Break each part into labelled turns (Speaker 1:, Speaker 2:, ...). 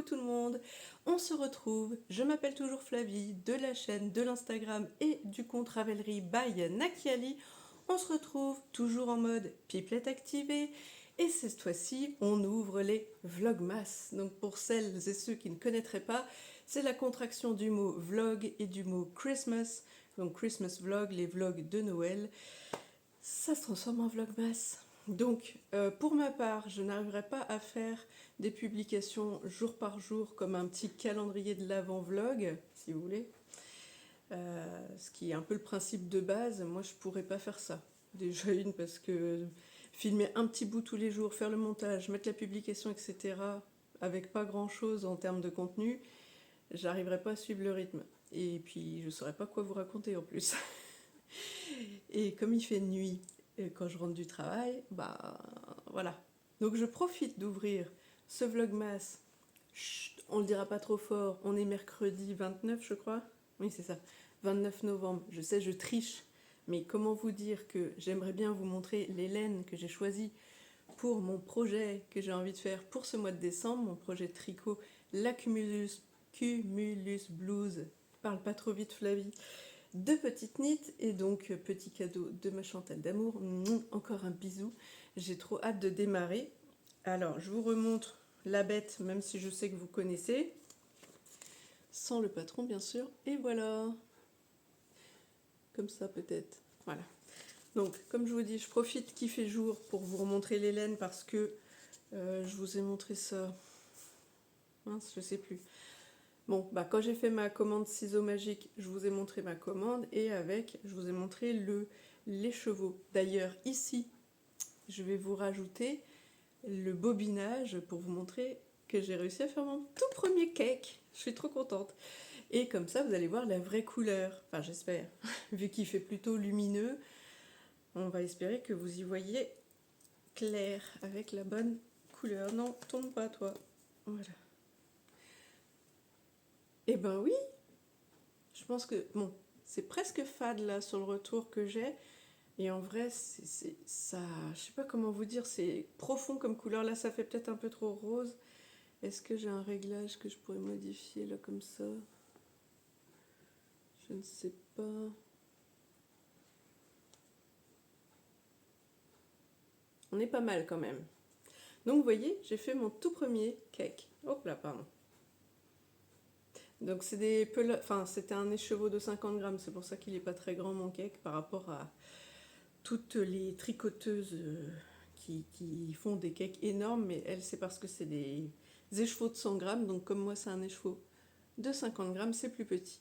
Speaker 1: tout le monde, on se retrouve, je m'appelle toujours Flavie, de la chaîne, de l'Instagram et du compte Ravelry by Nakiali. On se retrouve toujours en mode pipelette activée et cette fois-ci on ouvre les vlogmas. Donc pour celles et ceux qui ne connaîtraient pas, c'est la contraction du mot vlog et du mot Christmas. Donc Christmas vlog, les vlogs de Noël, ça se transforme en vlogmas. Donc, pour ma part, je n'arriverai pas à faire des publications jour par jour comme un petit calendrier de l'avant vlog, si vous voulez. Ce qui est un peu le principe de base, moi je pourrais pas faire ça. Déjà parce que filmer un petit bout tous les jours, faire le montage, mettre la publication, etc., avec pas grand chose en termes de contenu, j'arriverai pas à suivre le rythme. Et puis je saurais pas quoi vous raconter en plus. Et comme il fait nuit, quand je rentre du travail, bah voilà. Donc je profite d'ouvrir ce vlogmas. Chut, on le dira pas trop fort, on est mercredi 29 je crois. Oui c'est ça, 29 novembre. Je sais, je triche, mais comment vous dire que j'aimerais bien vous montrer les laines que j'ai choisies pour mon projet que j'ai envie de faire pour ce mois de décembre, mon projet de tricot, la Cumulus Blues. Parle pas trop vite Flavie. Deux petites nids et donc petit cadeau de ma Chantal d'amour. Encore un bisou. J'ai trop hâte de démarrer. Alors je vous remontre la bête, même si je sais que vous connaissez. Sans le patron bien sûr. Et voilà. Comme ça peut-être. Voilà. Donc comme je vous dis, je profite qu'il fait jour pour vous remontrer les laines parce que je vous ai montré ça. Mince, je sais plus. Bon, bah quand j'ai fait ma commande ciseaux magiques, je vous ai montré ma commande et avec, je vous ai montré l'écheveau. D'ailleurs, ici, je vais vous rajouter le bobinage pour vous montrer que j'ai réussi à faire mon tout premier cake. Je suis trop contente. Et comme ça, vous allez voir la vraie couleur. Enfin, j'espère. Vu qu'il fait plutôt lumineux, on va espérer que vous y voyez clair avec la bonne couleur. Non, tombe pas, toi. Voilà. Eh ben oui, je pense que, bon, c'est presque fade là sur le retour que j'ai. Et en vrai, c'est ça, je sais pas comment vous dire, c'est profond comme couleur. Là, ça fait peut-être un peu trop rose. Est-ce que j'ai un réglage que je pourrais modifier là comme ça? Je ne sais pas. On est pas mal quand même. Donc vous voyez, j'ai fait mon tout premier cake. Hop là, pardon. Donc c'est c'était un écheveau de 50 grammes, c'est pour ça qu'il n'est pas très grand mon cake par rapport à toutes les tricoteuses qui font des cakes énormes, mais elles c'est parce que c'est des écheveaux de 100 grammes, donc comme moi c'est un écheveau de 50 grammes, c'est plus petit.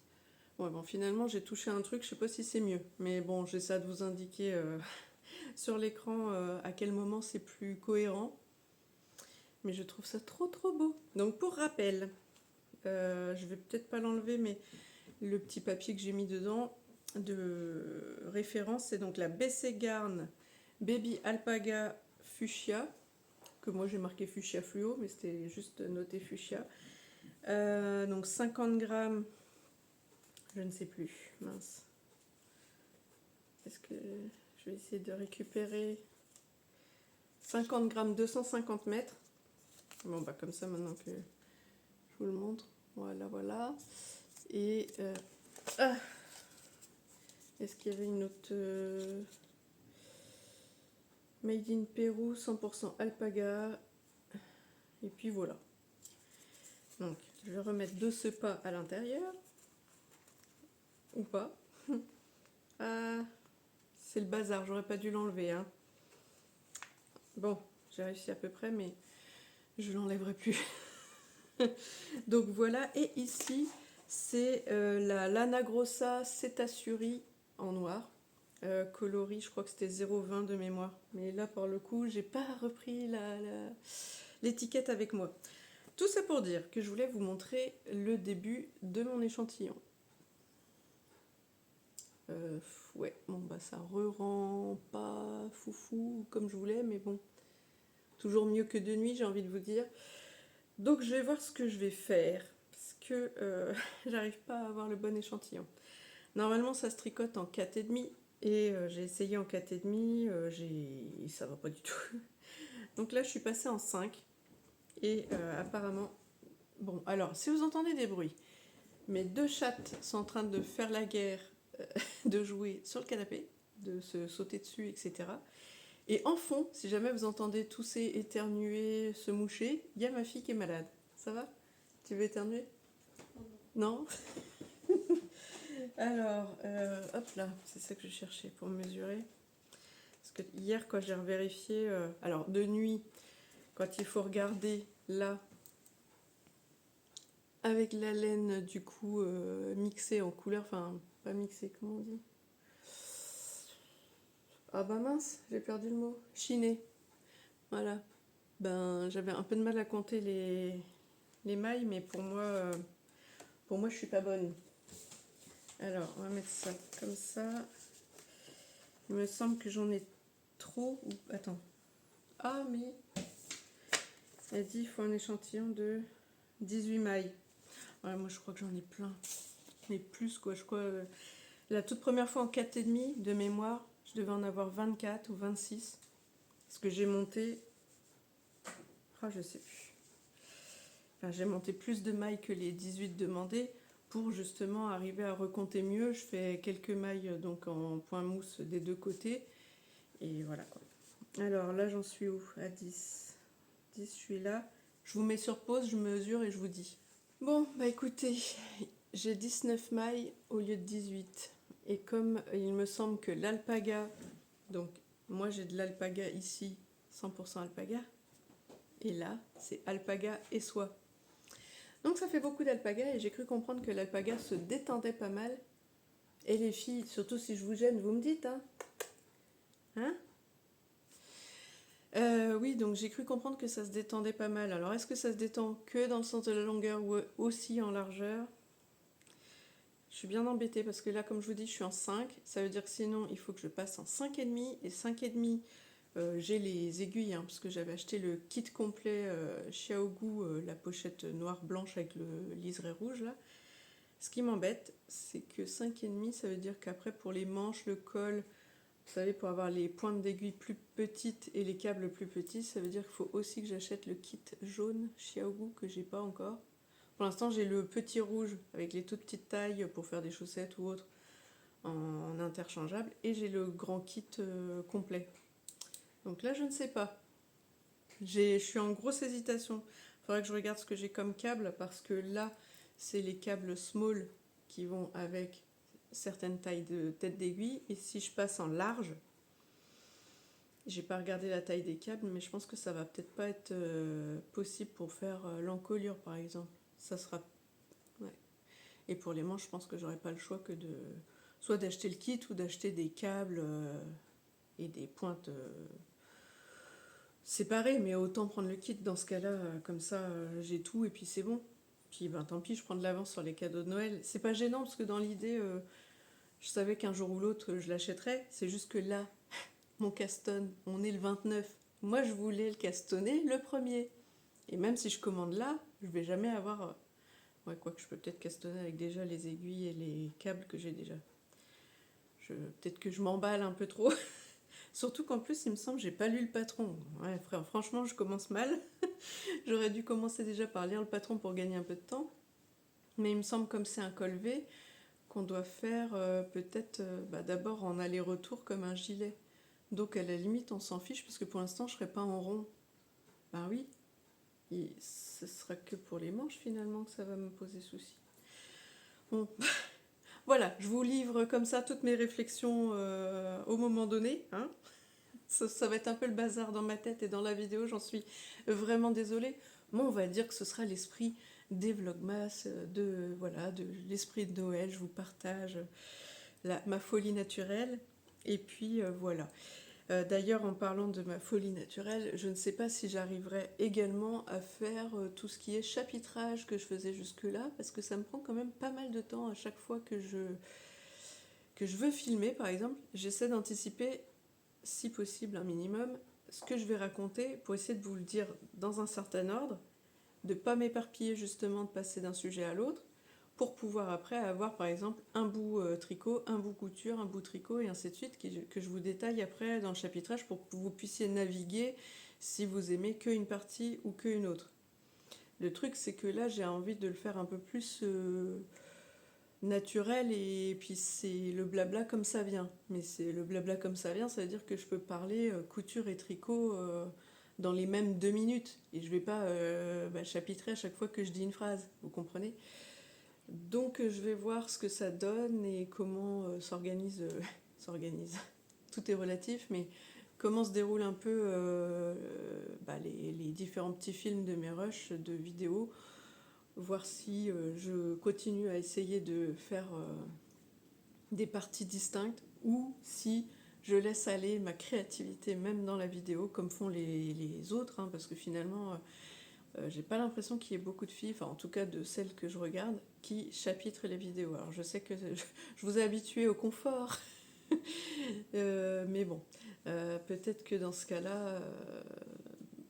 Speaker 1: Ouais, bon, finalement j'ai touché un truc, je sais pas si c'est mieux, mais bon, j'essaie de vous indiquer sur l'écran à quel moment c'est plus cohérent, mais je trouve ça trop trop beau. Donc pour rappel, je vais peut-être pas l'enlever, mais le petit papier que j'ai mis dedans de référence, c'est donc la Bessé Garn Baby Alpaga Fuchsia, que moi j'ai marqué Fuchsia Fluo, mais c'était juste noté Fuchsia. Donc 50 grammes, je ne sais plus, mince. Est-ce que je vais essayer de récupérer 50 grammes, 250 mètres. Bon, bah comme ça, maintenant que je vous le montre, voilà, voilà. Et est-ce qu'il y avait une autre Made in Pérou, 100% alpaga. Et puis voilà. Donc, je vais remettre 2 sepas à l'intérieur. Ou pas. Ah, c'est le bazar, j'aurais pas dû l'enlever. Hein. Bon, j'ai réussi à peu près, mais je l'enlèverai plus. Donc voilà, et ici, c'est la Lana Grossa Cetassuri en noir. Coloris, je crois que c'était 0,20 de mémoire. Mais là, pour le coup, j'ai pas repris l'étiquette avec moi. Tout ça pour dire que je voulais vous montrer le début de mon échantillon. Ouais, bon bah ça rend pas foufou comme je voulais, mais bon, toujours mieux que de nuit, j'ai envie de vous dire. Donc je vais voir ce que je vais faire, parce que j'arrive pas à avoir le bon échantillon. Normalement ça se tricote en 4,5, et j'ai essayé en 4,5, ça va pas du tout. Donc là je suis passée en 5, et apparemment Bon, alors, si vous entendez des bruits, mes deux chattes sont en train de faire la guerre, de jouer sur le canapé, de se sauter dessus, etc. Et en fond, si jamais vous entendez tousser, éternuer, se moucher, il y a ma fille qui est malade. Ça va? Tu veux éternuer? Non? Alors, hop là, c'est ça que je cherchais pour mesurer. Parce que hier, quand j'ai revérifié, alors de nuit, quand il faut regarder là, avec la laine du coup mixée en couleur, enfin pas mixée, comment on dit? Ah bah mince, j'ai perdu le mot. Chinée. Voilà. Ben j'avais un peu de mal à compter les mailles, mais pour moi je suis pas bonne. Alors on va mettre ça comme ça. Il me semble que j'en ai trop. Attends. Ah mais elle dit il faut un échantillon de 18 mailles. Ouais, moi je crois que j'en ai plein. Mais plus quoi, je crois. La toute première fois en 4,5 de mémoire, je devais en avoir 24 ou 26. Parce que j'ai monté. Ah, je sais plus. Enfin, j'ai monté plus de mailles que les 18 demandées pour justement arriver à recompter mieux. Je fais quelques mailles donc en point mousse des deux côtés. Et voilà quoi. Alors là, j'en suis où? À 10. 10, je suis là. Je vous mets sur pause, je mesure et je vous dis. Bon, bah écoutez, j'ai 19 mailles au lieu de 18. Et comme il me semble que l'alpaga, donc moi j'ai de l'alpaga ici, 100% alpaga, et là c'est alpaga et soie. Donc ça fait beaucoup d'alpaga et j'ai cru comprendre que l'alpaga se détendait pas mal. Et les filles, surtout si je vous gêne, vous me dites, hein? Hein? Oui, donc j'ai cru comprendre que ça se détendait pas mal. Alors est-ce que ça se détend que dans le sens de la longueur ou aussi en largeur? Je suis bien embêtée parce que là, comme je vous dis, je suis en 5. Ça veut dire que sinon, il faut que je passe en 5,5. Et 5,5, j'ai les aiguilles, hein, parce que j'avais acheté le kit complet Xiaogu, la pochette noire-blanche avec le liseré rouge, là. Ce qui m'embête, c'est que 5,5, ça veut dire qu'après, pour les manches, le col, vous savez, pour avoir les pointes d'aiguille plus petites et les câbles plus petits, ça veut dire qu'il faut aussi que j'achète le kit jaune Xiaogu que j'ai pas encore. Pour l'instant, j'ai le petit rouge avec les toutes petites tailles pour faire des chaussettes ou autres en interchangeable. Et j'ai le grand kit complet. Donc là, je ne sais pas. Je suis en grosse hésitation. Il faudrait que je regarde ce que j'ai comme câble parce que là, c'est les câbles small qui vont avec certaines tailles de tête d'aiguille. Et si je passe en large, j'ai pas regardé la taille des câbles, mais je pense que ça va peut-être pas être possible pour faire l'encolure par exemple. Ça sera. Ouais. Et pour les manches, je pense que j'aurais pas le choix que de soit d'acheter le kit ou d'acheter des câbles et des pointes séparées, mais autant prendre le kit dans ce cas-là, comme ça j'ai tout et puis c'est bon. Puis ben tant pis, je prends de l'avance sur les cadeaux de Noël. C'est pas gênant parce que dans l'idée, je savais qu'un jour ou l'autre je l'achèterais. C'est juste que là, mon caston, on est le 29. Moi je voulais le castonner le premier. Et même si je commande là, je vais jamais avoir. Ouais, quoi que je peux peut-être castonner avec déjà les aiguilles et les câbles que j'ai déjà. Peut-être que je m'emballe un peu trop. Surtout qu'en plus, il me semble que j'ai pas lu le patron. Ouais, frère, franchement, je commence mal. J'aurais dû commencer déjà par lire le patron pour gagner un peu de temps. Mais il me semble, comme c'est un col V, qu'on doit faire peut-être bah, d'abord en aller-retour comme un gilet. Donc à la limite, on s'en fiche parce que pour l'instant, je serai pas en rond. Ben oui, ce sera que pour les manches finalement que ça va me poser souci. Bon, voilà, je vous livre comme ça toutes mes réflexions au moment donné. Hein. Ça va être un peu le bazar dans ma tête et dans la vidéo, j'en suis vraiment désolée. Moi, on va dire que ce sera l'esprit des vlogmas, de l'esprit de Noël. Je vous partage ma folie naturelle. Et puis voilà. D'ailleurs, en parlant de ma folie naturelle, je ne sais pas si j'arriverai également à faire tout ce qui est chapitrage que je faisais jusque-là, parce que ça me prend quand même pas mal de temps à chaque fois que je veux filmer, par exemple. J'essaie d'anticiper, si possible, un minimum, ce que je vais raconter pour essayer de vous le dire dans un certain ordre, de ne pas m'éparpiller justement, de passer d'un sujet à l'autre, pour pouvoir après avoir par exemple un bout tricot, un bout couture, un bout tricot et ainsi de suite que je vous détaille après dans le chapitrage pour que vous puissiez naviguer si vous aimez qu'une partie ou qu'une autre. Le truc, c'est que là, j'ai envie de le faire un peu plus naturel, et puis c'est le blabla comme ça vient. Mais c'est le blabla comme ça vient, ça veut dire que je peux parler couture et tricot dans les mêmes 2 minutes. Et je vais pas chapitrer à chaque fois que je dis une phrase, vous comprenez? Donc je vais voir ce que ça donne et comment s'organise. Tout est relatif, mais comment se déroulent un peu les différents petits films de mes rushs de vidéos, voir si je continue à essayer de faire des parties distinctes ou si je laisse aller ma créativité même dans la vidéo comme font les autres, hein, parce que finalement j'ai pas l'impression qu'il y ait beaucoup de filles, enfin en tout cas de celles que je regarde, qui chapitrent les vidéos. Alors je sais que je vous ai habitué au confort, mais bon, peut-être que dans ce cas-là,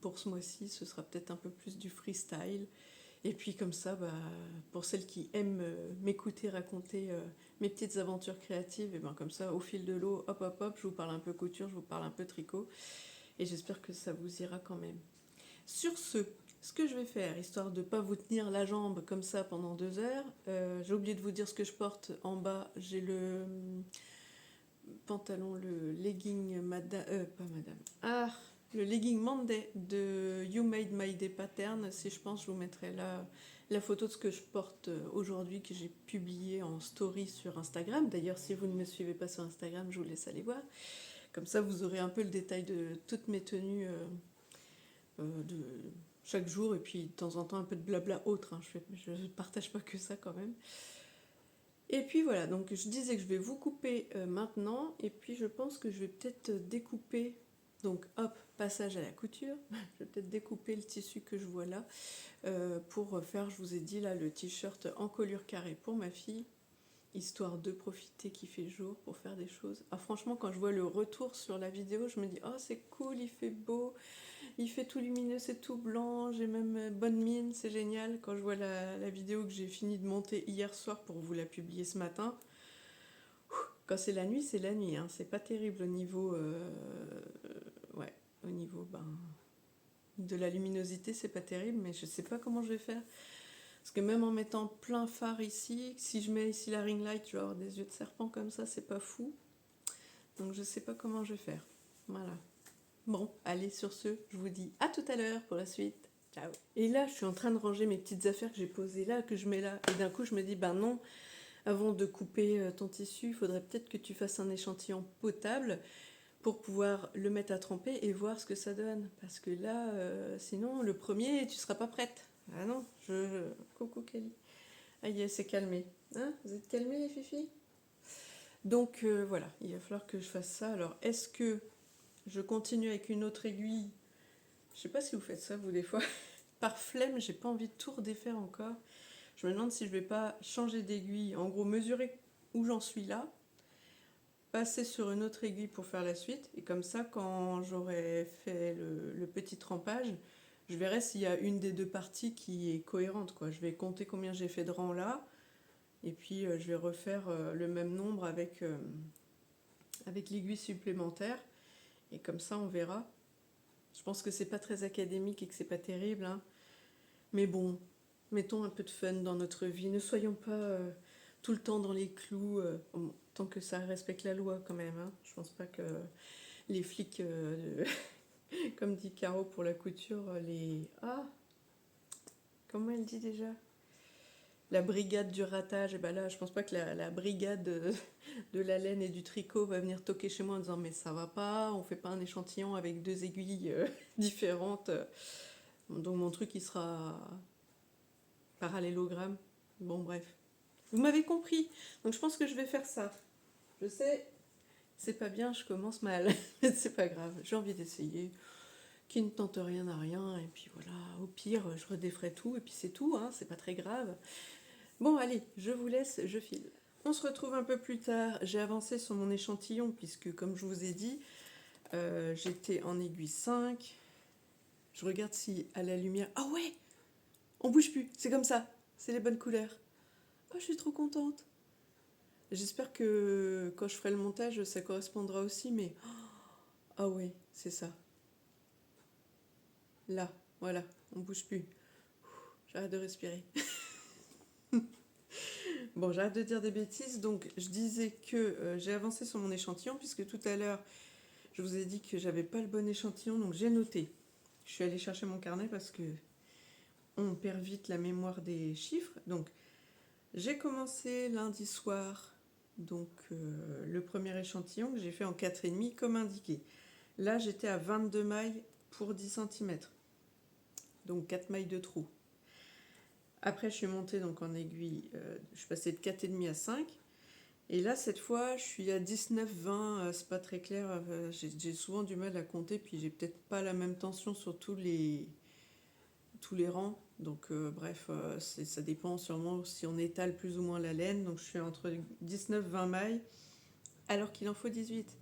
Speaker 1: pour ce mois-ci, ce sera peut-être un peu plus du freestyle. Et puis comme ça, pour celles qui aiment m'écouter raconter mes petites aventures créatives, et ben comme ça, au fil de l'eau, hop hop hop, je vous parle un peu couture, je vous parle un peu tricot, et j'espère que ça vous ira quand même. Sur ce que je vais faire, histoire de ne pas vous tenir la jambe comme ça pendant 2 heures, j'ai oublié de vous dire ce que je porte en bas. J'ai le pantalon, le legging pas madame. Ah, le legging Monday de You Made My Day Pattern. Si je pense, je vous mettrai là la photo de ce que je porte aujourd'hui, que j'ai publié en story sur Instagram. D'ailleurs, si vous ne me suivez pas sur Instagram, je vous laisse aller voir. Comme ça, vous aurez un peu le détail de toutes mes tenues de chaque jour, et puis de temps en temps un peu de blabla autre, hein. Je ne partage pas que ça quand même. Et puis voilà, donc je disais que je vais vous couper maintenant, et puis je pense que je vais peut-être découper, donc hop, passage à la couture, je vais peut-être découper le tissu que je vois là, pour faire, je vous ai dit là, le t-shirt en colure carrée pour ma fille, histoire de profiter qu'il fait jour pour faire des choses. Ah franchement, quand je vois le retour sur la vidéo, je me dis, oh c'est cool, il fait beau, il fait tout lumineux, c'est tout blanc, j'ai même bonne mine, c'est génial. Quand je vois la vidéo que j'ai fini de monter hier soir pour vous la publier ce matin, quand c'est la nuit, hein. C'est pas terrible au niveau, ouais, au niveau de la luminosité, c'est pas terrible, mais je sais pas comment je vais faire. Parce que même en mettant plein phare ici, si je mets ici la ring light, je vais avoir des yeux de serpent comme ça, c'est pas fou. Donc je sais pas comment je vais faire. Voilà. Bon, allez, sur ce, je vous dis à tout à l'heure pour la suite. Ciao. Et là, je suis en train de ranger mes petites affaires que j'ai posées là, que je mets là. Et d'un coup, je me dis, ben non, avant de couper ton tissu, il faudrait peut-être que tu fasses un échantillon potable pour pouvoir le mettre à tremper et voir ce que ça donne. Parce que là, sinon, le premier, tu seras pas prête. Ah non, coucou Kelly. Aïe, elle s'est calmée. Hein, vous êtes calmée, les filles? Donc voilà, il va falloir que je fasse ça. Alors, est-ce que je continue avec une autre aiguille? Je sais pas si vous faites ça, vous, des fois. Par flemme, j'ai pas envie de tout redéfaire encore. Je me demande si je vais pas changer d'aiguille. En gros, mesurer où j'en suis là, passer sur une autre aiguille pour faire la suite. Et comme ça, quand j'aurai fait le petit trempage, je verrai s'il y a une des deux parties qui est cohérente, quoi. Je vais compter combien j'ai fait de rangs là. Et puis, je vais refaire le même nombre avec l'aiguille supplémentaire. Et comme ça, on verra. Je pense que c'est pas très académique et que c'est pas terrible, hein. Mais bon, mettons un peu de fun dans notre vie. Ne soyons pas tout le temps dans les clous, tant que ça respecte la loi quand même, hein. Je pense pas que les flics, comme dit Caro pour la couture, les... Ah, comment elle dit déjà? La brigade du ratage. Et ben là, je pense pas que la brigade de la laine et du tricot va venir toquer chez moi en disant mais ça va pas, on fait pas un échantillon avec 2 aiguilles différentes. Donc mon truc il sera parallélogramme. Bon bref. Vous m'avez compris. Donc je pense que je vais faire ça. Je sais, c'est pas bien, je commence mal. Mais c'est pas grave, j'ai envie d'essayer. Qui ne tente rien à rien. Et puis voilà, au pire, je redéferai tout. Et puis c'est tout, hein, c'est pas très grave. Bon allez, je vous laisse, je file. On se retrouve un peu plus tard. J'ai avancé sur mon échantillon puisque comme je vous ai dit, j'étais en aiguille 5. Je regarde si à la lumière... Ah ouais, on bouge plus, c'est comme ça. C'est les bonnes couleurs. Oh, je suis trop contente. J'espère que quand je ferai le montage, ça correspondra aussi, mais... Ah ouais, c'est ça. Là, voilà, on bouge plus. J'arrête de respirer. Bon, j'arrête de dire des bêtises. Donc, je disais que j'ai avancé sur mon échantillon, puisque tout à l'heure, je vous ai dit que j'avais pas le bon échantillon, donc j'ai noté. Je suis allée chercher mon carnet parce que on perd vite la mémoire des chiffres. Donc, j'ai commencé lundi soir, donc le premier échantillon que j'ai fait en 4,5 comme indiqué. Là, j'étais à 22 mailles pour 10 cm, donc 4 mailles de trou. Après, je suis montée donc en aiguille, je suis passée de 4,5 à 5. Et là, cette fois, je suis à 19, 20, c'est pas très clair. J'ai souvent du mal à compter, puis j'ai peut-être pas la même tension sur tous les rangs. Donc, bref, ça dépend sûrement si on étale plus ou moins la laine. Donc, je suis entre 19, 20 mailles, alors qu'il en faut 18.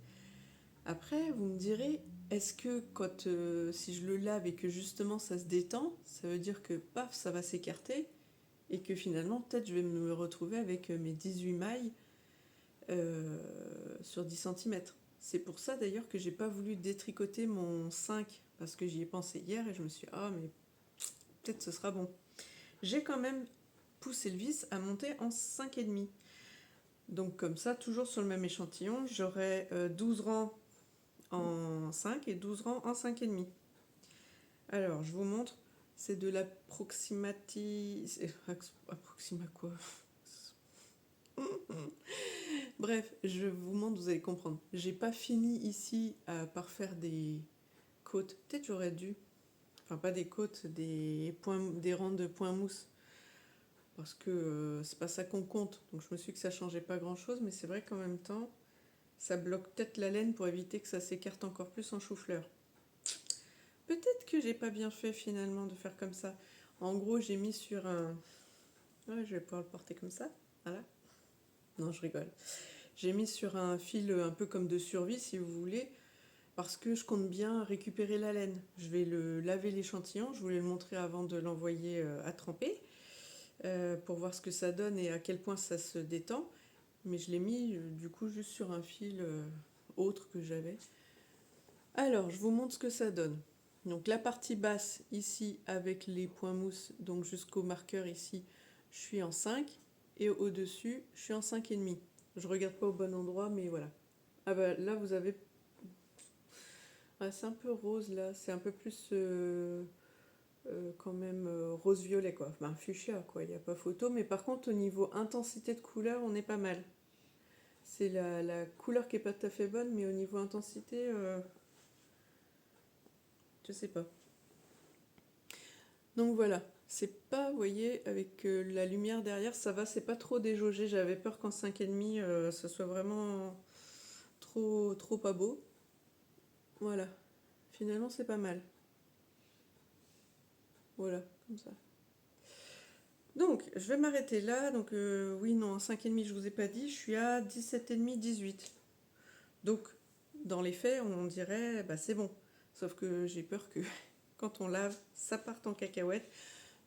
Speaker 1: Après, vous me direz, est-ce que si je le lave et que justement ça se détend, ça veut dire que paf, ça va s'écarter et que finalement, peut-être je vais me retrouver avec mes 18 mailles sur 10 cm. C'est pour ça d'ailleurs que j'ai pas voulu détricoter mon 5 parce que j'y ai pensé hier et je me suis dit, ah, mais peut-être ce sera bon. J'ai quand même poussé le vis à monter en 5,5. Donc comme ça, toujours sur le même échantillon, j'aurai 12 rangs en 5 et 12 rangs en 5,5. Alors, je vous montre, c'est de approxima quoi. Bref, je vous montre, vous allez comprendre. J'ai pas fini ici par faire des côtes. Peut-être j'aurais dû. Enfin, pas des côtes, des rangs de points mousse. Parce que c'est pas ça qu'on compte. Donc je me suis dit que ça changeait pas grand-chose. Mais c'est vrai qu'en même temps, ça bloque peut-être la laine pour éviter que ça s'écarte encore plus en chou-fleur. Peut-être que j'ai pas bien fait finalement de faire comme ça. En gros, j'ai mis sur un... Ouais, je vais pouvoir le porter comme ça. Voilà. Non, je rigole. J'ai mis sur un fil un peu comme de survie, si vous voulez, parce que je compte bien récupérer la laine. Je vais le laver l'échantillon, je voulais le montrer avant de l'envoyer à tremper, pour voir ce que ça donne et à quel point ça se détend. Mais je l'ai mis du coup juste sur un fil autre que j'avais. Alors, je vous montre ce que ça donne. Donc la partie basse ici avec les points mousse, donc jusqu'au marqueur ici, je suis en 5. Et au-dessus, je suis en 5,5. Je regarde pas au bon endroit, mais voilà. Ah bah là, vous avez... Ah, c'est un peu rose là, c'est un peu plus quand même rose-violet quoi. Enfin, fuchsia quoi, il n'y a pas photo. Mais par contre, au niveau intensité de couleur, on est pas mal. C'est la couleur qui est pas tout à fait bonne, mais au niveau intensité, je sais pas. Donc voilà, c'est pas, vous voyez, avec la lumière derrière, ça va, c'est pas trop déjaugé. J'avais peur qu'en 5,5, ce soit vraiment trop pas beau. Voilà, finalement c'est pas mal. Voilà, comme ça. Donc, je vais m'arrêter là. Donc, oui, non, en 5,5, je vous ai pas dit, je suis à 17,5, 18. Donc, dans les faits, on dirait, bah c'est bon. Sauf que j'ai peur que quand on lave, ça parte en cacahuète.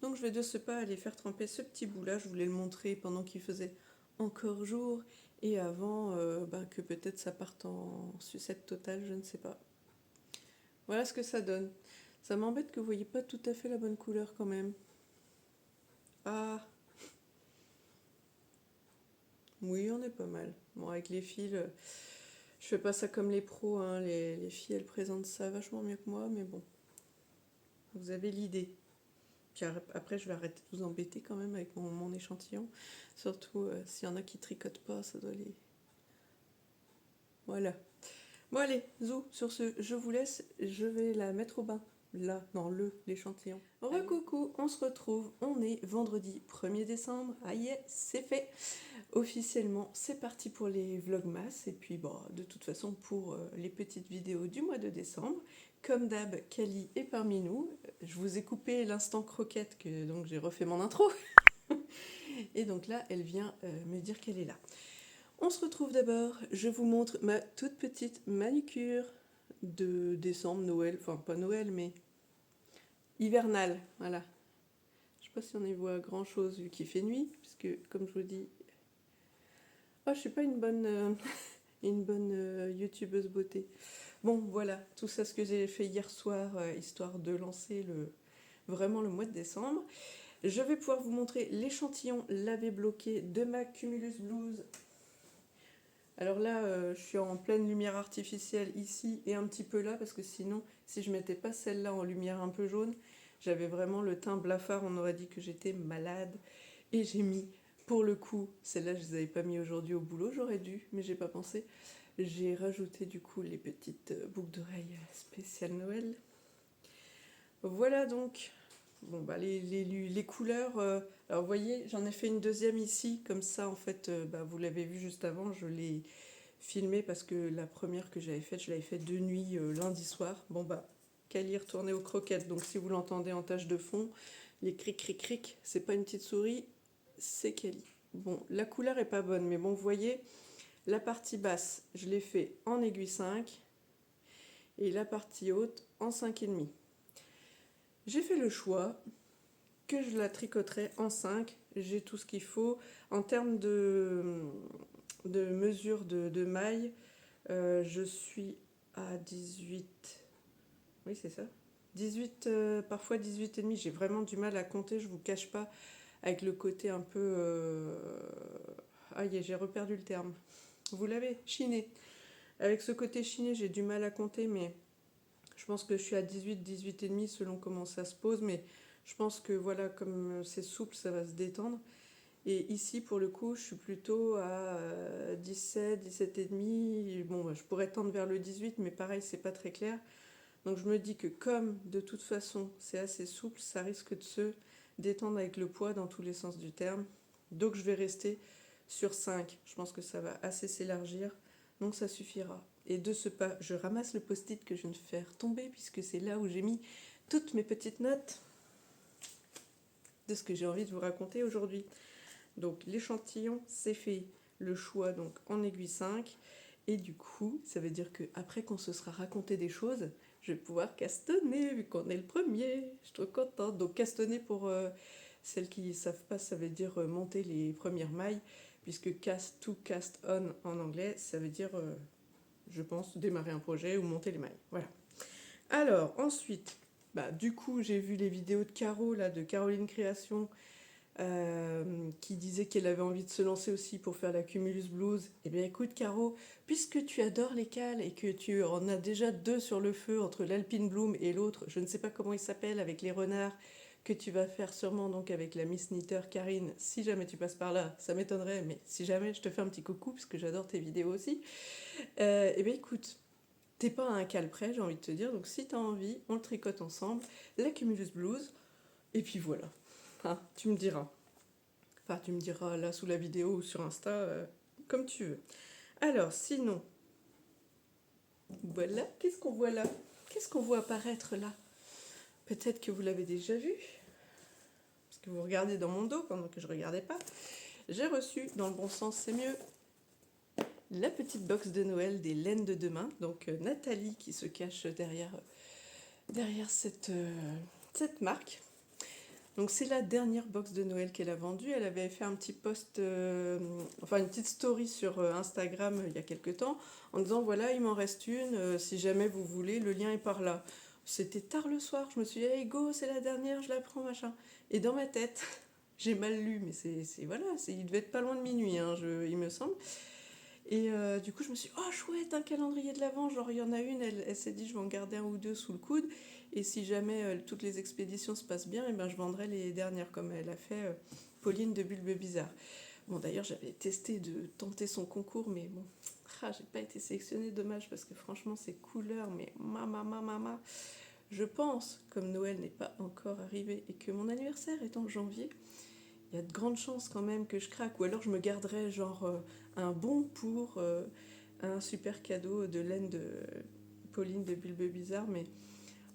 Speaker 1: Donc, je vais de ce pas aller faire tremper ce petit bout-là. Je voulais le montrer pendant qu'il faisait encore jour. Et avant que peut-être ça parte en sucette totale, je ne sais pas. Voilà ce que ça donne. Ça m'embête que vous voyez pas tout à fait la bonne couleur quand même. Ah, oui, on est pas mal. Bon, avec les fils, je fais pas ça comme les pros, hein. Les filles, elles présentent ça vachement mieux que moi, mais bon, vous avez l'idée. Puis après, je vais arrêter de vous embêter quand même avec mon échantillon. Surtout s'il y en a qui tricotent pas, ça doit les... Voilà. Bon allez, zou, sur ce, je vous laisse, je vais la mettre au bain. Là, dans l'échantillon. Recoucou, on se retrouve, on est vendredi 1er décembre. Ah yeah, c'est fait. Officiellement, c'est parti pour les vlogmas et puis bon, de toute façon pour les petites vidéos du mois de décembre. Comme d'hab, Kali est parmi nous. Je vous ai coupé l'instant croquette que donc j'ai refait mon intro. Et donc là, elle vient me dire qu'elle est là. On se retrouve d'abord, je vous montre ma toute petite manucure de décembre, Noël, enfin pas Noël mais hivernale, voilà. Je sais pas si on y voit grand chose vu qu'il fait nuit, puisque comme je vous dis, oh, je suis pas une bonne youtubeuse beauté. Bon, voilà, tout ça ce que j'ai fait hier soir, histoire de lancer vraiment le mois de décembre. Je vais pouvoir vous montrer l'échantillon lavé bloqué de ma Cumulus Blues. Alors là, je suis en pleine lumière artificielle ici et un petit peu là, parce que sinon, si je mettais pas celle-là en lumière un peu jaune, j'avais vraiment le teint blafard, on aurait dit que j'étais malade. Et j'ai mis, pour le coup, celle-là je les avais pas mis aujourd'hui au boulot, j'aurais dû, mais j'ai pas pensé. J'ai rajouté du coup les petites boucles d'oreilles spéciales Noël. Voilà donc. Bon bah les couleurs, alors vous voyez, j'en ai fait une deuxième ici, comme ça en fait, bah, vous l'avez vu juste avant, je l'ai filmé parce que la première que j'avais faite, je l'avais faite de nuit lundi soir. Bon bah, Cali est retourné aux croquettes, donc si vous l'entendez en tâche de fond, les cric cric cric, c'est pas une petite souris, c'est Cali. Bon, la couleur est pas bonne, mais bon, vous voyez, la partie basse, je l'ai fait en aiguille 5 et la partie haute en 5,5. J'ai fait le choix que je la tricoterai en 5. J'ai tout ce qu'il faut. En termes de mesure de maille, je suis à 18. Oui, c'est ça. 18, parfois 18 et demi. J'ai vraiment du mal à compter, je vous cache pas, avec le côté un peu... Aïe, j'ai reperdu le terme. Vous l'avez, chiné. Avec ce côté chiné, j'ai du mal à compter, mais je pense que je suis à 18, 18 et demi selon comment ça se pose, mais je pense que voilà, comme c'est souple, ça va se détendre. Et ici, pour le coup, je suis plutôt à 17, 17 et demi. Bon, bah, je pourrais tendre vers le 18, mais pareil, c'est pas très clair. Donc je me dis que comme de toute façon, c'est assez souple, ça risque de se détendre avec le poids dans tous les sens du terme. Donc je vais rester sur 5. Je pense que ça va assez s'élargir, donc ça suffira. Et de ce pas, je ramasse le post-it que je viens de faire tomber, puisque c'est là où j'ai mis toutes mes petites notes de ce que j'ai envie de vous raconter aujourd'hui. Donc l'échantillon, c'est fait. Le choix donc en aiguille 5. Et du coup, ça veut dire qu'après qu'on se sera raconté des choses, je vais pouvoir castonner, vu qu'on est le premier. Je suis trop contente. Donc castonner, pour celles qui ne savent pas, ça veut dire monter les premières mailles, puisque cast to cast on en anglais, ça veut dire, je pense, démarrer un projet ou monter les mailles. Voilà. Alors, ensuite, bah, du coup, j'ai vu les vidéos de Caro, là, de Caroline Création, qui disait qu'elle avait envie de se lancer aussi pour faire la Cumulus Blues. Eh bien écoute Caro, puisque tu adores les cales et que tu en as déjà deux sur le feu entre l'Alpine Bloom et l'autre, je ne sais pas comment il s'appelle, avec les renards, que tu vas faire sûrement donc avec la Miss Knitter Karine, si jamais tu passes par là, ça m'étonnerait, mais si jamais, je te fais un petit coucou parce que j'adore tes vidéos aussi. Eh bien écoute, t'es pas à un cal près, j'ai envie de te dire, donc si t'as envie, on le tricote ensemble, la Cumulus Blues, et puis voilà. Hein, tu me diras. Enfin, tu me diras là sous la vidéo ou sur Insta, comme tu veux. Alors, sinon, voilà, qu'est-ce qu'on voit là? Qu'est-ce qu'on voit apparaître là? Peut-être que vous l'avez déjà vu, parce que vous regardez dans mon dos pendant que je ne regardais pas. J'ai reçu, dans le bon sens, c'est mieux, la petite box de Noël des laines de demain. Donc Nathalie qui se cache derrière cette marque. Donc c'est la dernière box de Noël qu'elle a vendue. Elle avait fait un petit post, enfin une petite story sur Instagram il y a quelques temps, en disant voilà, il m'en reste une, si jamais vous voulez, le lien est par là. C'était tard le soir, je me suis dit hey go, c'est la dernière, je la prends, machin. Et dans ma tête, j'ai mal lu, mais voilà, il devait être pas loin de minuit, hein, il me semble. Et du coup, je me suis dit, oh chouette, un calendrier de l'Avent. Genre, il y en a une, elle s'est dit, je vais en garder un ou deux sous le coude. Et si jamais toutes les expéditions se passent bien, et ben, je vendrai les dernières, comme elle a fait Pauline de Bulbe Bizarre. Bon, d'ailleurs, j'avais testé de tenter son concours, mais bon, j'ai pas été sélectionnée, dommage, parce que franchement, ces couleurs, mais mama. Je pense, comme Noël n'est pas encore arrivé et que mon anniversaire est en janvier, il y a de grandes chances quand même que je craque, ou alors je me garderai genre un bon pour un super cadeau de laine de Pauline de Bulbe Bizarre, mais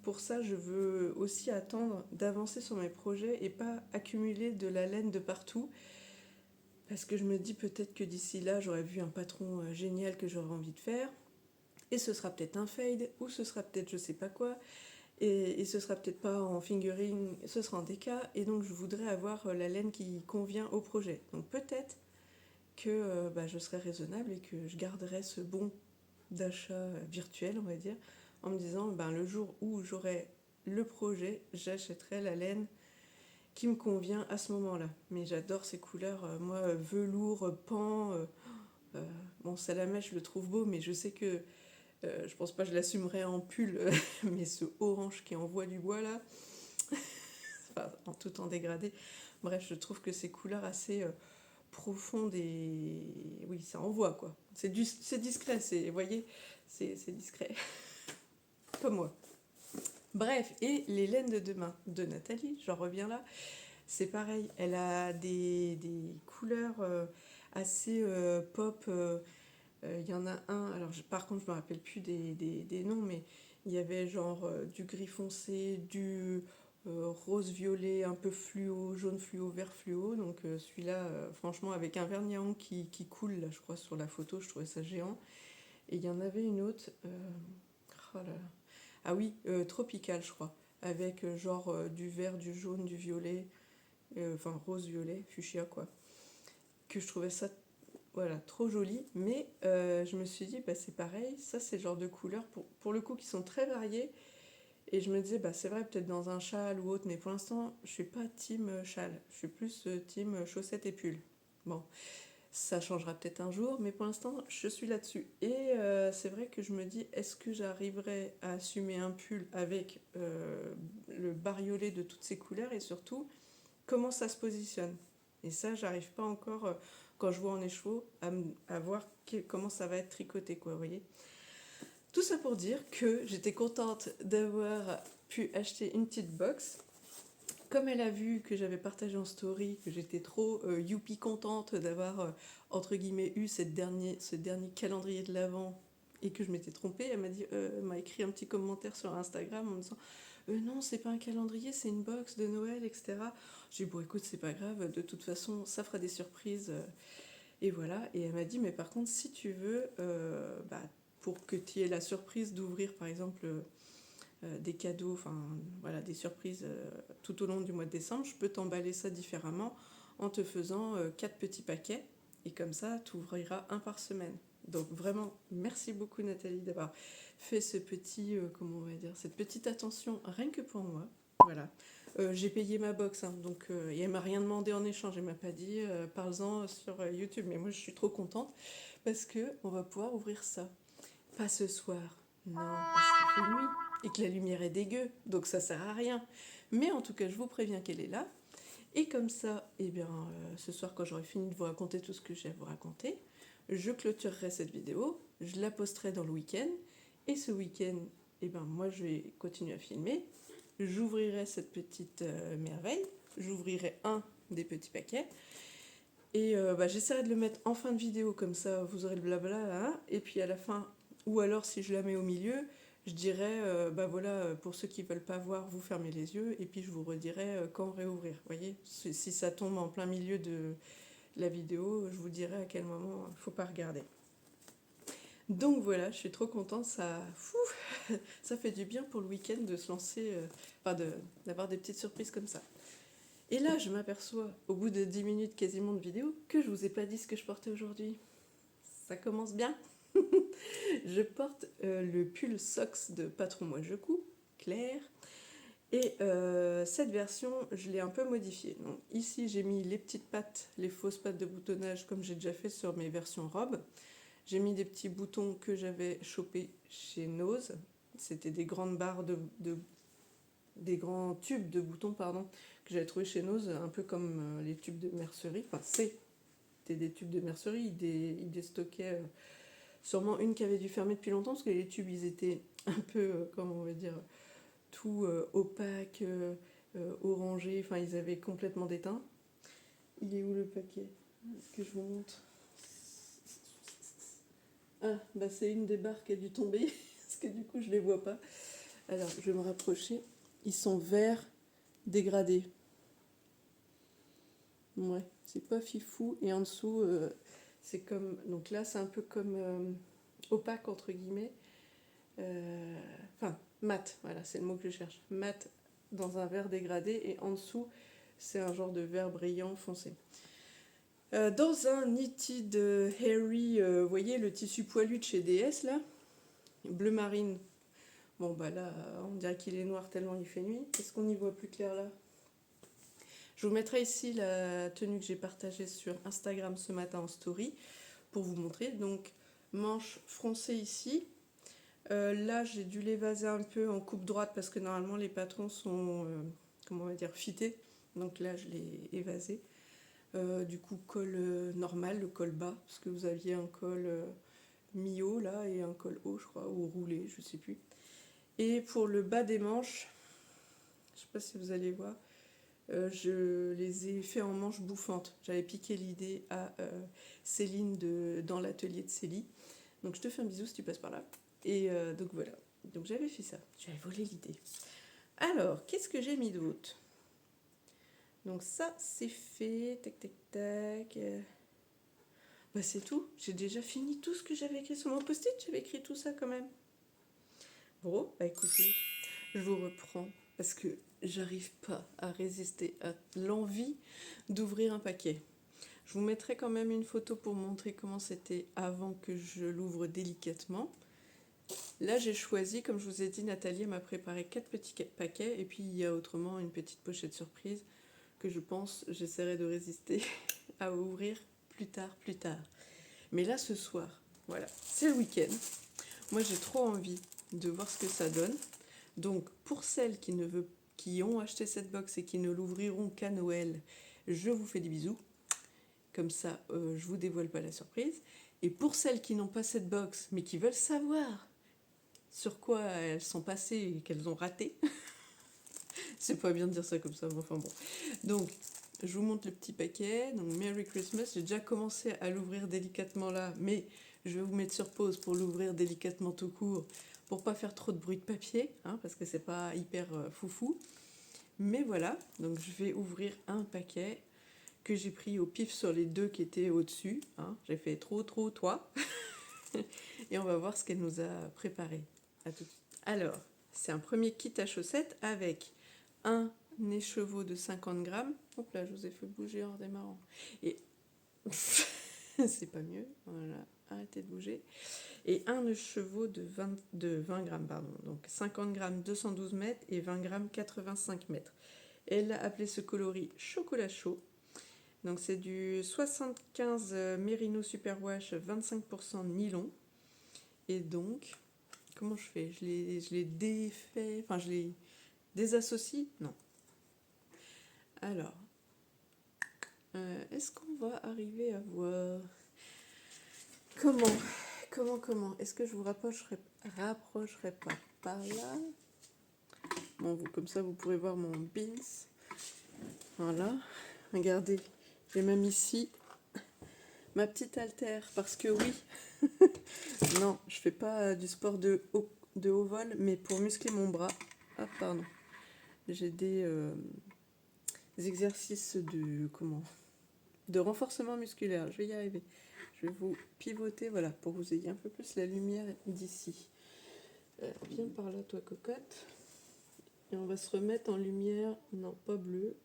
Speaker 1: pour ça je veux aussi attendre d'avancer sur mes projets et pas accumuler de la laine de partout, parce que je me dis peut-être que d'ici là j'aurais vu un patron génial que j'aurais envie de faire, et ce sera peut-être un fade, ou ce sera peut-être je sais pas quoi, et ce sera peut-être pas en fingering, ce sera en DK, et donc je voudrais avoir la laine qui convient au projet. Donc peut-être que je serai raisonnable et que je garderai ce bon d'achat virtuel, on va dire, en me disant le jour où j'aurai le projet, j'achèterai la laine qui me convient à ce moment-là. Mais j'adore ces couleurs, moi, velours, pan, bon, Salamèche, je le trouve beau, mais je sais que je pense pas que je l'assumerai en pull, mais ce orange qui envoie du bois là, enfin, tout en dégradé. Bref, je trouve que ces couleurs assez profondes et oui, ça envoie quoi. C'est discret, vous voyez, c'est discret, comme moi. Bref, et les laines de demain de Nathalie, j'en reviens là, c'est pareil, elle a des couleurs assez pop. Il y en a un, alors par contre je me rappelle plus des noms, mais il y avait genre du gris foncé, du rose violet un peu fluo, jaune fluo, vert fluo. Donc celui-là, franchement, avec un vernis à ongles qui coule, là je crois sur la photo, je trouvais ça géant. Et il y en avait une autre, oh là là. Ah oui, tropical je crois, avec genre du vert, du jaune, du violet, enfin rose-violet, fuchsia quoi. Que je trouvais ça voilà, trop joli, mais je me suis dit, bah, c'est pareil, ça c'est le genre de couleurs, pour le coup, qui sont très variées, et je me disais, bah, c'est vrai, peut-être dans un châle ou autre, mais pour l'instant, je suis pas team châle, je suis plus team chaussettes et pull. Bon, ça changera peut-être un jour, mais pour l'instant, je suis là-dessus. Et c'est vrai que je me dis, est-ce que j'arriverai à assumer un pull avec le bariolé de toutes ces couleurs, et surtout, comment ça se positionne. Et ça, j'arrive pas encore, quand je vois en écheveau, à voir comment ça va être tricoté, quoi, vous voyez. Tout ça pour dire que j'étais contente d'avoir pu acheter une petite box. Comme elle a vu que j'avais partagé en story, que j'étais trop youpi contente d'avoir, entre guillemets, eu ce dernier calendrier de l'Avent et que je m'étais trompée, elle m'a écrit un petit commentaire sur Instagram en me disant non, c'est pas un calendrier, c'est une box de Noël, etc. J'ai dit, bon, écoute, c'est pas grave, de toute façon, ça fera des surprises. Et voilà. Et elle m'a dit, mais par contre, si tu veux, bah, pour que tu aies la surprise d'ouvrir, par exemple, des cadeaux, enfin, voilà, des surprises tout au long du mois de décembre, je peux t'emballer ça différemment en te faisant 4 petits paquets. Et comme ça, tu ouvriras un par semaine. Donc vraiment, merci beaucoup Nathalie d'avoir fait ce petit, comment on va dire, cette petite attention rien que pour moi. Voilà. J'ai payé ma box, hein, donc et elle m'a rien demandé en échange. Elle m'a pas dit parle-en sur YouTube. Mais moi, je suis trop contente parce que on va pouvoir ouvrir ça. Pas ce soir, non, parce qu'il fait nuit et que la lumière est dégueu, donc ça sert à rien. Mais en tout cas, je vous préviens qu'elle est là. Et comme ça, eh bien, ce soir, quand j'aurai fini de vous raconter tout ce que j'ai à vous raconter, je clôturerai cette vidéo, je la posterai dans le week-end, et ce week-end, eh ben, moi, je vais continuer à filmer. J'ouvrirai cette petite merveille, j'ouvrirai un des petits paquets, et bah, j'essaierai de le mettre en fin de vidéo, comme ça, vous aurez le blabla, hein, et puis à la fin, ou alors si je la mets au milieu, je dirais, bah voilà, pour ceux qui ne veulent pas voir, vous fermez les yeux, et puis je vous redirai quand réouvrir. Vous voyez, si ça tombe en plein milieu de la vidéo, je vous dirai à quel moment il ne faut pas regarder. Donc voilà, je suis trop contente, ça fait du bien pour le week-end de se lancer, d'avoir des petites surprises comme ça. Et là, je m'aperçois, au bout de 10 minutes quasiment de vidéo, que je vous ai pas dit ce que je portais aujourd'hui. Ça commence bien. Je porte le pull Socks de Patron Moi Je Couds, clair. Et cette version, je l'ai un peu modifiée. Donc, ici, j'ai mis les petites pattes, les fausses pattes de boutonnage, comme j'ai déjà fait sur mes versions robes. J'ai mis des petits boutons que j'avais chopés chez Nose. C'était des grandes barres des grands tubes de boutons, pardon, que j'avais trouvé chez Nose, un peu comme les tubes de mercerie. Enfin, c'était des tubes de mercerie. Ils déstockaient sûrement une qui avait dû fermer depuis longtemps, parce que les tubes, ils étaient un peu, comment on va dire, tout opaques, orangés. Enfin, ils avaient complètement déteint. Il est où le paquet? Est-ce que je vous montre? Ah, bah c'est une des barres qui a dû tomber, parce que du coup, je les vois pas. Alors, je vais me rapprocher. Ils sont verts dégradés. Ouais, c'est pas fifou. Et en dessous, c'est comme... Donc là, c'est un peu comme opaque, entre guillemets. Enfin, mat, voilà, c'est le mot que je cherche. Mat dans un vert dégradé. Et en dessous, c'est un genre de vert brillant foncé. Dans un Knitted Hairy, vous voyez le tissu poilu de chez DS, là, bleu marine. Bon, bah là, on dirait qu'il est noir tellement il fait nuit. Est-ce qu'on y voit plus clair là? Je vous mettrai ici la tenue que j'ai partagée sur Instagram ce matin en story pour vous montrer. Donc, manches froncées ici. Là, j'ai dû les vaser un peu en coupe droite parce que normalement les patrons sont, comment on va dire, fités. Donc là, je l'ai évasé. Du coup, col normal, le col bas, parce que vous aviez un col mi-haut là et un col haut, je crois, ou roulé, je sais plus. Et pour le bas des manches, je sais pas si vous allez voir, je les ai fait en manches bouffantes. J'avais piqué l'idée à Céline dans l'atelier de Célie. Donc je te fais un bisou si tu passes par là. Et donc voilà. Donc j'avais fait ça. J'avais volé l'idée. Alors, qu'est-ce que j'ai mis d'autre? Donc ça, c'est fait. Tac, tac, tac. Bah c'est tout. J'ai déjà fini tout ce que j'avais écrit sur mon post-it. J'avais écrit tout ça quand même. Bon, bah écoutez, je vous reprends parce que j'arrive pas à résister à l'envie d'ouvrir un paquet. Je vous mettrai quand même une photo pour montrer comment c'était avant que je l'ouvre délicatement. Là, j'ai choisi, comme je vous ai dit, Nathalie m'a préparé 4 petits paquets et puis il y a autrement une petite pochette surprise que je pense j'essaierai de résister à ouvrir plus tard. Mais là, ce soir, voilà, c'est le week-end. Moi, j'ai trop envie de voir ce que ça donne. Donc, pour celles qui ont acheté cette box et qui ne l'ouvriront qu'à Noël, je vous fais des bisous. Comme ça, je vous dévoile pas la surprise. Et pour celles qui n'ont pas cette box, mais qui veulent savoir sur quoi elles sont passées et qu'elles ont raté, c'est pas bien de dire ça comme ça, mais enfin bon. Donc, je vous montre le petit paquet. Donc, Merry Christmas. J'ai déjà commencé à l'ouvrir délicatement là, mais je vais vous mettre sur pause pour l'ouvrir délicatement tout court, pour pas faire trop de bruit de papier, hein, parce que c'est pas hyper foufou. Mais voilà, donc je vais ouvrir un paquet que j'ai pris au pif sur les 2 qui étaient au-dessus. Hein. J'ai fait trop, toi. Et on va voir ce qu'elle nous a préparé. À tout de suite. Alors, c'est un premier kit à chaussettes avec un écheveau de 50 grammes. Hop là, je vous ai fait bouger en démarrant. Et c'est pas mieux. Voilà, arrêtez de bouger. Et un écheveau de 20 grammes, pardon. Donc 50 grammes 212 mètres et 20 grammes 85 mètres. Elle a appelé ce coloris chocolat chaud. Donc c'est du 75 Merino Superwash 25% nylon. Et donc, comment je fais? Je les défais, enfin je les désassocie? Non. Alors, est-ce qu'on va arriver à voir comment est-ce que je vous rapprocherai pas par là? Bon, comme ça vous pourrez voir mon beans. Voilà, regardez, j'ai même ici ma petite haltère parce que oui, non, je fais pas du sport de haut vol, mais pour muscler mon bras. Ah pardon, j'ai des exercices de renforcement musculaire. Je vais y arriver. Je vais vous pivoter, voilà, pour que vous ayez un peu plus la lumière d'ici. Viens par là, toi cocotte. Et on va se remettre en lumière, non pas bleue,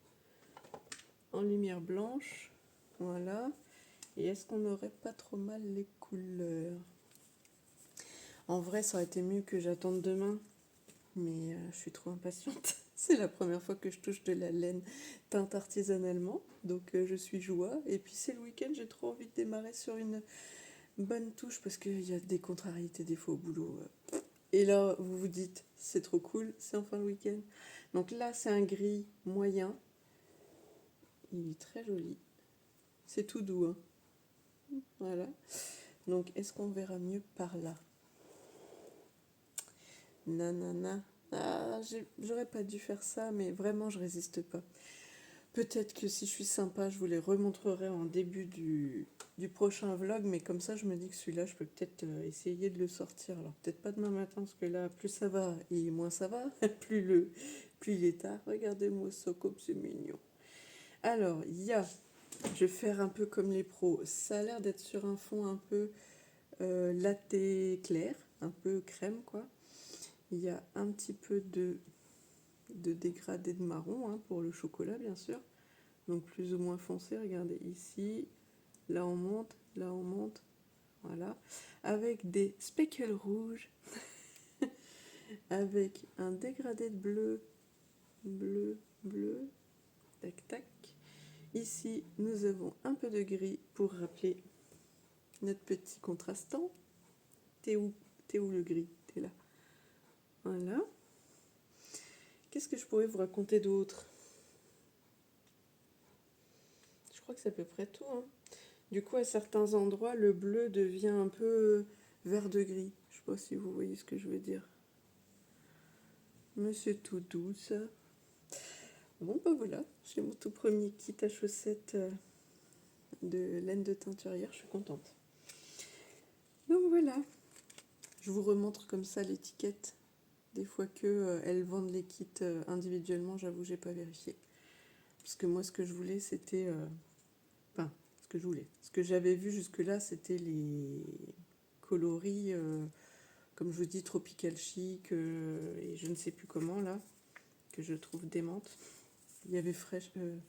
Speaker 1: en lumière blanche. Voilà. Et est-ce qu'on n'aurait pas trop mal les couleurs? En vrai, ça aurait été mieux que j'attende demain, mais je suis trop impatiente. C'est la première fois que je touche de la laine teinte artisanalement, donc je suis joie. Et puis c'est le week-end, j'ai trop envie de démarrer sur une bonne touche parce qu'il y a des contrariétés des fois au boulot. Et là, vous vous dites, c'est trop cool, c'est enfin le week-end. Donc là, c'est un gris moyen. Il est très joli. C'est tout doux, hein. Voilà. Donc, est-ce qu'on verra mieux par là? Nanana. Ah, j'aurais pas dû faire ça, mais vraiment, je résiste pas. Peut-être que si je suis sympa, je vous les remontrerai en début du prochain vlog, mais comme ça, je me dis que celui-là, je peux peut-être essayer de le sortir. Alors, peut-être pas demain matin, parce que là, plus ça va et moins ça va, plus il est tard. Regardez-moi ça comme c'est mignon. Alors, je vais faire un peu comme les pros. Ça a l'air d'être sur un fond un peu latte clair, un peu crème, quoi. Il y a un petit peu de dégradé de marron, hein, pour le chocolat, bien sûr. Donc plus ou moins foncé, regardez ici. Là on monte, voilà. Avec des speckles rouges, avec un dégradé de bleu, tac tac. Ici, nous avons un peu de gris pour rappeler notre petit contrastant. T'es où le gris? T'es là. Voilà. Qu'est-ce que je pourrais vous raconter d'autre? Je crois que c'est à peu près tout. Hein. Du coup, à certains endroits, le bleu devient un peu vert de gris. Je sais pas si vous voyez ce que je veux dire. Mais c'est tout doux, ça. Bon, bah voilà, j'ai mon tout premier kit à chaussettes de laine de teinturière, je suis contente. Donc voilà, je vous remontre comme ça l'étiquette. Des fois que elles vendent les kits individuellement, j'avoue, j'ai pas vérifié. Parce que moi, ce que je voulais, c'était... ce que j'avais vu jusque-là, c'était les coloris, comme je vous dis, tropical chic, et je ne sais plus comment, là, que je trouve démente. Il y avait fraîche, il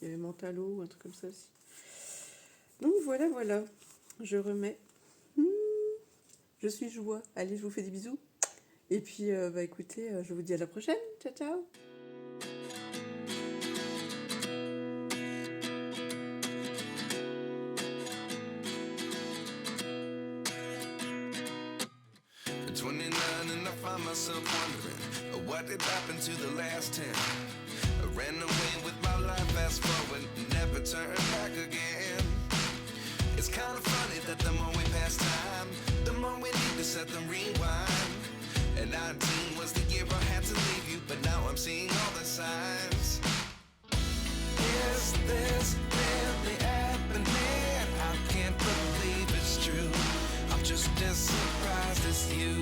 Speaker 1: y avait Mentalo ou un truc comme ça aussi. Donc voilà, je remets. Je suis joie. Allez, je vous fais des bisous. Et puis, écoutez, je vous dis à la prochaine. Ciao, ciao.
Speaker 2: At 29 and I find myself wondering what did happen to the last 10. I ran away with my life, fast forward, never turn back again. It's kind of funny that the more we pass time, the more we need to set them rewind. And 19 was the year I had to leave you, but now I'm seeing all the signs. Is this really happening? I can't believe it's true. I'm just as surprised as you.